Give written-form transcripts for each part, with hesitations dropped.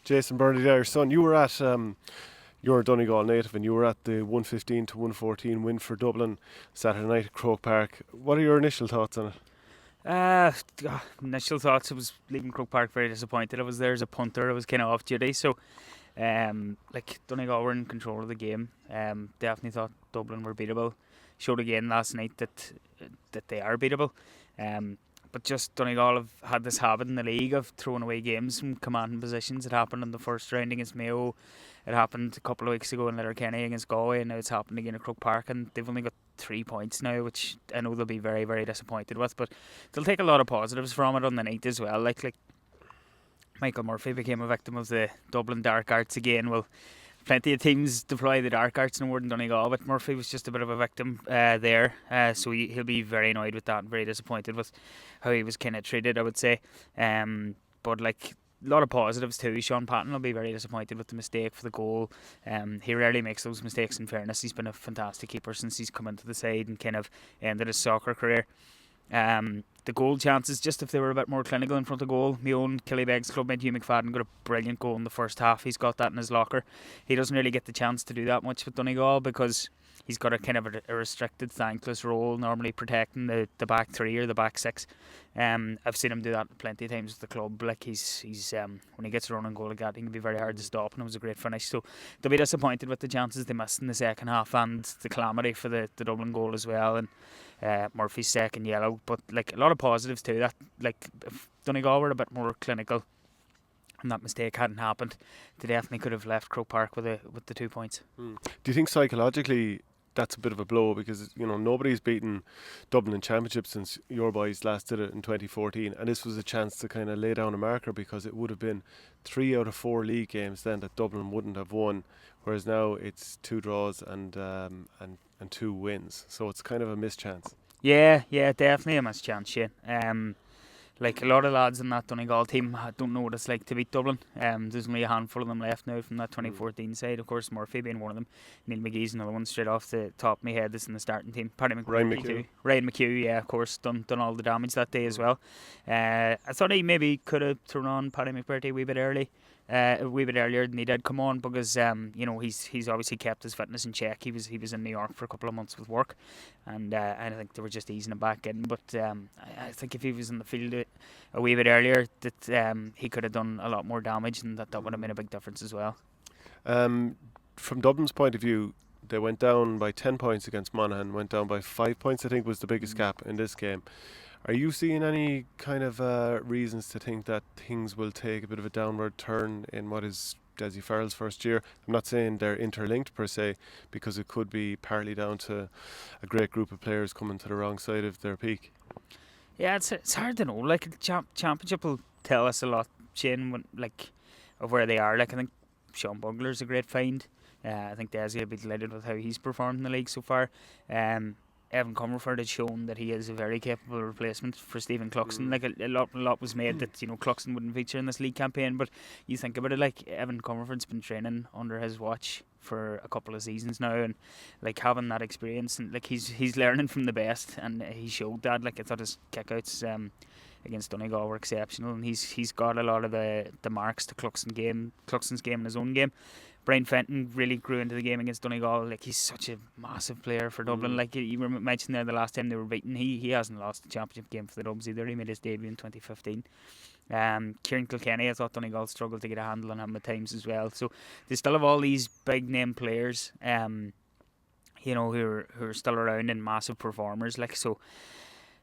Jason Byrne, your son, you were at you're a Donegal native, and you were at the 115 to 114 win for Dublin Saturday night at Croke Park. What are your initial thoughts on it? Initial thoughts, I was leaving Croke Park very disappointed. I was there as a punter, I was kind of off duty, so Donegal were in control of the game. Definitely thought Dublin were beatable. Showed again last night that they are beatable. But just Donegal have had this habit in the league of throwing away games from commanding positions. It happened in the first round against Mayo. It happened a couple of weeks ago in Letterkenny against Galway, and now it's happened again at Croke Park, and they've only got 3 points now, which I know they'll be very, very disappointed with. But they'll take a lot of positives from it on the night as well. Like Michael Murphy became a victim of the Dublin dark arts again. Well, plenty of teams deploy the dark arts in Warden Donegal, but Murphy was just a bit of a victim there. So he'll be very annoyed with that and very disappointed with how he was kind of treated, I would say. But a lot of positives too. Sean Patton will be very disappointed with the mistake for the goal. He rarely makes those mistakes, in fairness. He's been a fantastic keeper since he's come into the side and kind of ended his soccer career. The goal chances, just if they were a bit more clinical in front of goal. My own Killybegs clubmate Hugh McFadden got a brilliant goal in the first half. He's got that in his locker. He doesn't really get the chance to do that much with Donegal because he's got a kind of a restricted, thankless role, normally protecting the back three or the back six. I've seen him do that plenty of times with the club. Like he's when he gets a running goal like that, he can be very hard to stop, and it was a great finish. So they'll be disappointed with the chances they missed in the second half and the calamity for the Dublin goal as well. And Murphy's second yellow, but a lot of positives too. That if Donegal were a bit more clinical and that mistake hadn't happened, they definitely could have left Croke Park with the 2 points. Do you think psychologically that's a bit of a blow, because nobody's beaten Dublin in Championship since your boys last did it in 2014, and this was a chance to kind of lay down a marker, because it would have been 3 out of 4 league games then that Dublin wouldn't have won, whereas now it's 2 draws and 2 wins, so it's kind of a mischance. Yeah, definitely a mischance, Shane. A lot of lads in that Donegal team don't know what it's like to beat Dublin. There's only a handful of them left now from that 2014 side. Of course, Murphy being one of them. Neil McGee's another one straight off the top of my head. That's in the starting team. Ryan McHugh. Ryan McHugh, yeah, of course, done all the damage that day as well. I thought he maybe could have thrown on Paddy McBurty a wee bit earlier than he did come on, because he's obviously kept his fitness in check. He was in New York for a couple of months with work, and I think they were just easing him back in. But I think if he was in the field a wee bit earlier, that he could have done a lot more damage, and that would have made a big difference as well. From Dublin's point of view, they went down by 10 points against Monaghan, went down by 5 points, I think was the biggest gap in this game. Are you seeing any kind of reasons to think that things will take a bit of a downward turn in what is Dessie Farrell's first year? I'm not saying they're interlinked per se, because it could be partly down to a great group of players coming to the wrong side of their peak. Yeah, it's hard to know. Championship will tell us a lot, Shane, of where they are. I think Sean Bugler's a great find. I think Dessie will be delighted with how he's performed in the league so far. Evan Comerford has shown that he is a very capable replacement for Stephen Cluxton. A lot was made that Cluxton wouldn't feature in this league campaign, but you think about it, Evan Comerford's been training under his watch for a couple of seasons now, and having that experience, and he's learning from the best, and he showed that. I thought his kickouts against Donegal were exceptional, and he's got a lot of the marks to Cluxton's game in his own game. Brian Fenton really grew into the game against Donegal. He's such a massive player for Dublin. You were mentioning there the last time they were beaten, he hasn't lost a championship game for the Dubs either. He made his debut in 2015. Kieran Kilkenny, I thought Donegal struggled to get a handle on him at times as well. So they still have all these big name players, who are still around and massive performers. Are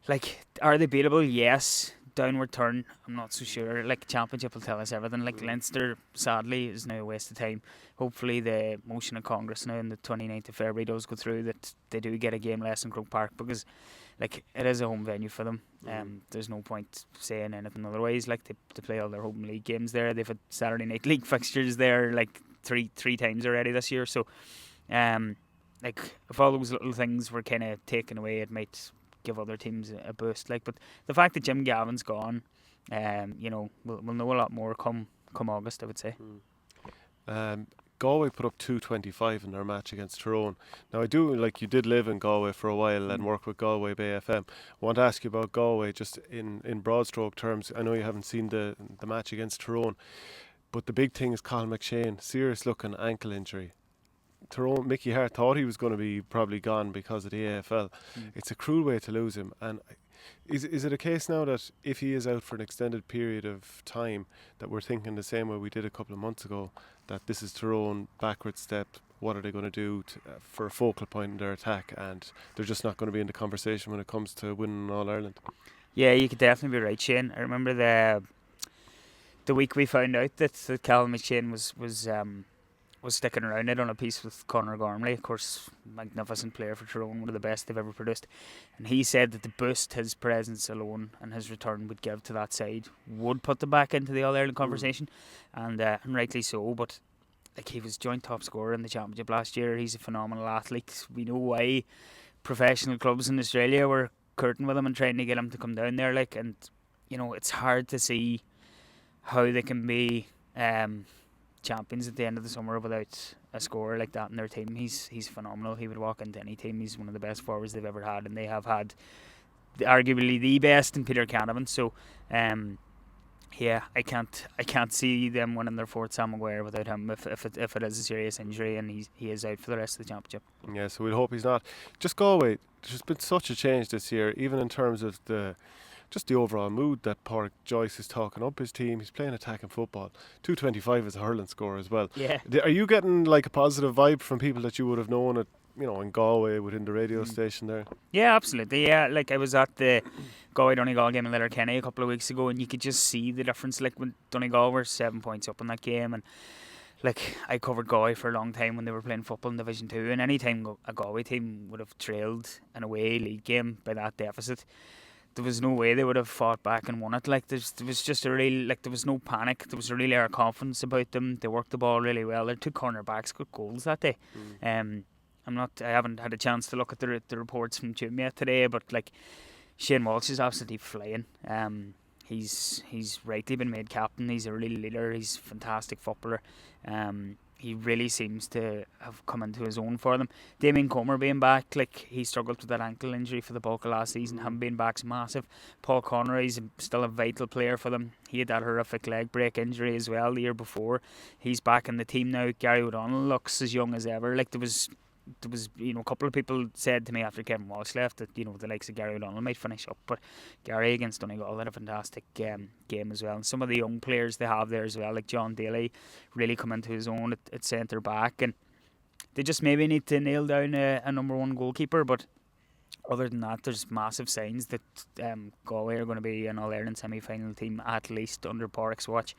they beatable? Yes. Downward turn, I'm not so sure. Championship will tell us everything. Leinster, sadly, is now a waste of time. Hopefully the motion of Congress now on the 29th of February does go through, that they do get a game less in Croke Park, because it is a home venue for them. There's no point saying anything otherwise. They play all their home league games there. They've had Saturday night league fixtures there three times already this year. So if all those little things were kind of taken away, it might give other teams a boost. But the fact that Jim Gavin's gone, we'll know a lot more come August, I would say. Galway put up 225 in their match against Tyrone. Now, I do, you did live in Galway for a while and work with Galway Bay FM. I want to ask you about Galway just in broad stroke terms. I know you haven't seen the match against Tyrone. But the big thing is Cathal McShane, serious looking ankle injury. Tyrone, Mickey Hart thought he was going to be probably gone because of the AFL. It's a cruel way to lose him. And is it a case now that if he is out for an extended period of time, that we're thinking the same way we did a couple of months ago, that this is Tyrone backward step? What are they going to do for a focal point in their attack? And they're just not going to be in the conversation when it comes to winning All Ireland. Yeah, you could definitely be right, Shane. I remember the week we found out that Cathal McShane was sticking around it on a piece with Conor Gormley, of course, magnificent player for Tyrone, one of the best they've ever produced. And he said that the boost his presence alone and his return would give to that side would put them back into the All Ireland conversation, and rightly so. But like, he was joint top scorer in the championship last year. He's a phenomenal athlete. We know why professional clubs in Australia were courting with him and trying to get him to come down there. Like, and you know, it's hard to see how they can be champions at the end of the summer without a scorer like that in their team. He's phenomenal. He would walk into any team. He's one of the best forwards they've ever had, and they have had arguably the best in Peter Canavan. So yeah, I can't see them winning their fourth Sam Maguire without him if it is a serious injury and he is out for the rest of the championship. Yeah, so we'll hope he's not. Just Galway, there's been such a change this year, even in terms of the overall mood that Joyce is talking up his team. He's playing attacking football. 225 is a hurling score as well. Yeah. Are you getting like a positive vibe from people that you would have known at, in Galway within the radio station there? Yeah, absolutely. Yeah, like I was at the Galway Donegal game in Letterkenny a couple of weeks ago, and you could just see the difference. Like when Donegal were 7 points up in that game, and like I covered Galway for a long time when they were playing football in Division 2, and any time a Galway team would have trailed an away league game by that deficit, there was no way they would have fought back and won it. Like there was just a real, like, there was no panic. There was a real air of confidence about them. They worked the ball really well. Their two cornerbacks got goals that day. I haven't had a chance to look at the reports from Jim yet today, but like Shane Walsh is absolutely flying. He's rightly been made captain. He's a real leader. He's a fantastic footballer. He really seems to have come into his own for them. Damien Comer being back, like, he struggled with that ankle injury for the bulk of last season. Him being back's massive. Paul Connery's still a vital player for them. He had that horrific leg break injury as well the year before. He's back in the team now. Gary O'Donnell looks as young as ever. Like there was a couple of people said to me after Kevin Walsh left that the likes of Gary O'Donnell might finish up, but Gary against Donegal had a fantastic game as well. And some of the young players they have there as well, like John Daly, really come into his own at centre back, and they just maybe need to nail down a number one goalkeeper. But other than that, there's massive signs that Galway are going to be an All-Ireland semi-final team at least under Porrick's watch.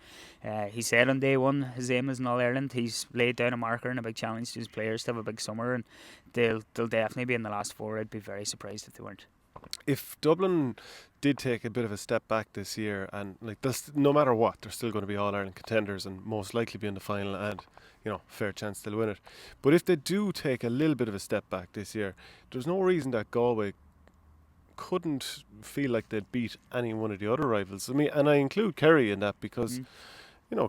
He said on day one his aim is an All-Ireland. He's laid down a marker and a big challenge to his players to have a big summer, and they'll definitely be in the last four. I'd be very surprised if they weren't. If Dublin did take a bit of a step back this year, and like this, no matter what, they're still going to be All-Ireland contenders and most likely be in the final, and fair chance they'll win it. But if they do take a little bit of a step back this year, there's no reason that Galway couldn't feel like they'd beat any one of the other rivals. I mean, and I include Kerry in that because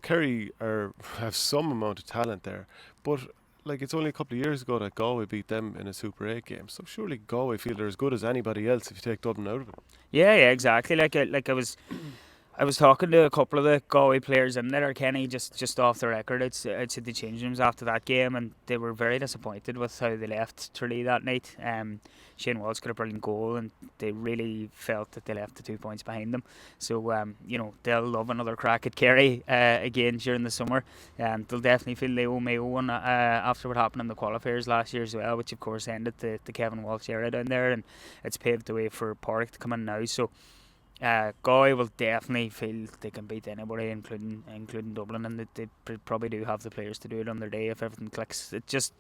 Kerry have some amount of talent there, but like it's only a couple of years ago that Galway beat them in a Super 8 game. So surely Galway feel they're as good as anybody else if you take Dublin out of it. Yeah, exactly. I was talking to a couple of the Galway players in Letterkenny just off the record. It's at the change rooms after that game, and they were very disappointed with how they left Tralee that night. Shane Walsh got a brilliant goal, and they really felt that they left the 2 points behind them. So they'll love another crack at Kerry again during the summer. They'll definitely feel they owe Mayo one after what happened in the qualifiers last year as well, which of course ended the Kevin Walsh era down there, and it's paved the way for Porrick to come in now. So Galway will definitely feel they can beat anybody, including Dublin, and they probably do have the players to do it on their day if everything clicks. It just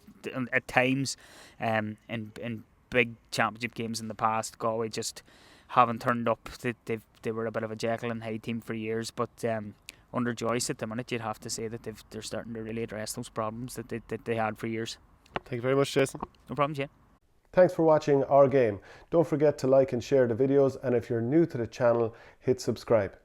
at times, in big championship games in the past, Galway just haven't turned up. They were a bit of a Jekyll and Hyde team for years, but under Joyce at the minute, you'd have to say that they're starting to really address those problems that they had for years. Thank you very much, Jason. No problem, Jane. Thanks for watching Our Game. Don't forget to like and share the videos, and if you're new to the channel, hit subscribe.